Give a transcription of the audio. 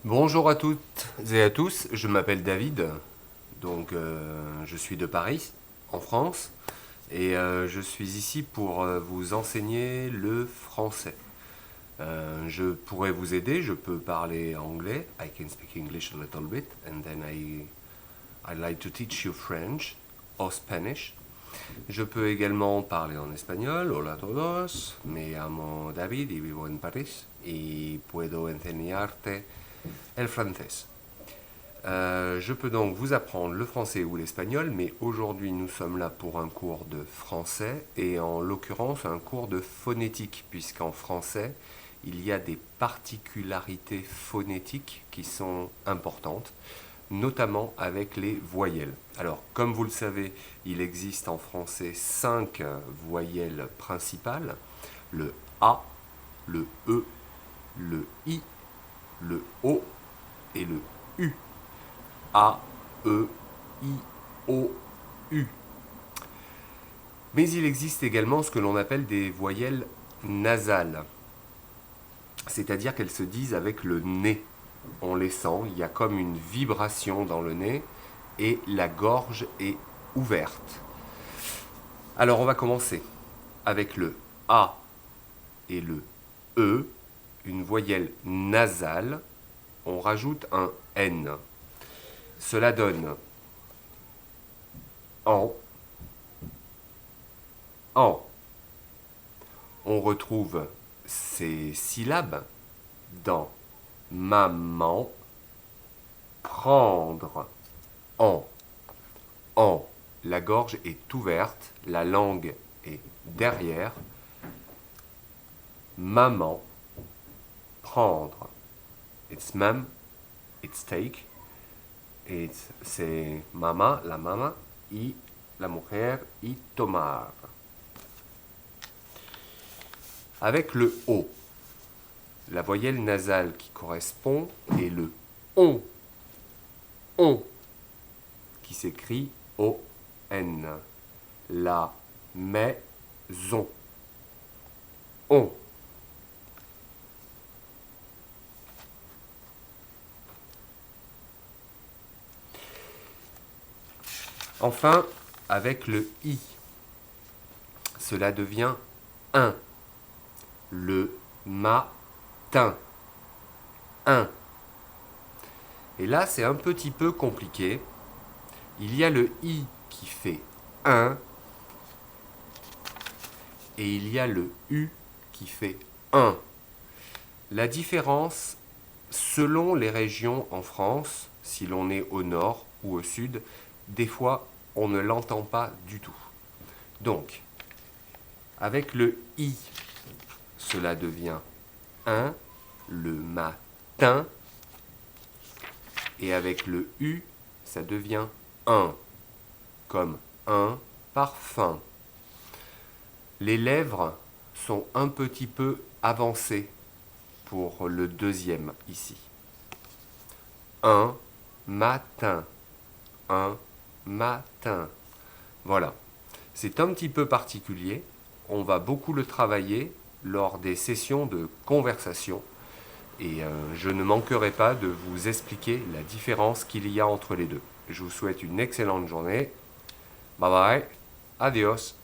Bonjour à toutes et à tous, je m'appelle David, je suis de Paris, en France, et je suis ici pour vous enseigner le français. Je pourrais vous aider, je peux parler anglais, I can speak English a little bit, and then I like to teach you French or Spanish. Je peux également parler en espagnol, hola a todos, me llamo David y vivo en París, y puedo enseñarte el francés. Je peux donc vous apprendre le français ou l'espagnol, mais aujourd'hui nous sommes là pour un cours de français et en l'occurrence un cours de phonétique, puisqu'en français il y a des particularités phonétiques qui sont importantes, notamment avec les voyelles. Alors, comme vous le savez, il existe en français 5 voyelles principales, le A, le E, le I, le O et le U. A, E, I, O, U. Mais il existe également ce que l'on appelle des voyelles nasales, c'est-à-dire qu'elles se disent avec le nez. On les sent, il y a comme une vibration dans le nez et la gorge est ouverte. Alors on va commencer avec le A et le E, une voyelle nasale, on rajoute un N. Cela donne en. On retrouve ces syllabes dans maman, prendre, en. La gorge est ouverte, la langue est derrière. Maman, prendre. It's mam, it's take. C'est mama, la mama, y la mujer, y tomar. Avec le O, la voyelle nasale qui correspond est le on, qui s'écrit O-N. La maison, on. Enfin, avec le I, cela devient un. Le matin, un. Et là, c'est un petit peu compliqué. Il y a le I qui fait un et il y a le U qui fait un. La différence, selon les régions en France, si l'on est au nord ou au sud, des fois, on ne l'entend pas du tout. Donc, avec le I, cela devient un, le matin, et avec le U, ça devient un, comme un parfum. Les lèvres sont un petit peu avancées pour le deuxième ici. Un matin, un matin. Voilà. C'est un petit peu particulier. On va beaucoup le travailler lors des sessions de conversation. Et je ne manquerai pas de vous expliquer la différence qu'il y a entre les deux. Je vous souhaite une excellente journée. Bye bye. Adios.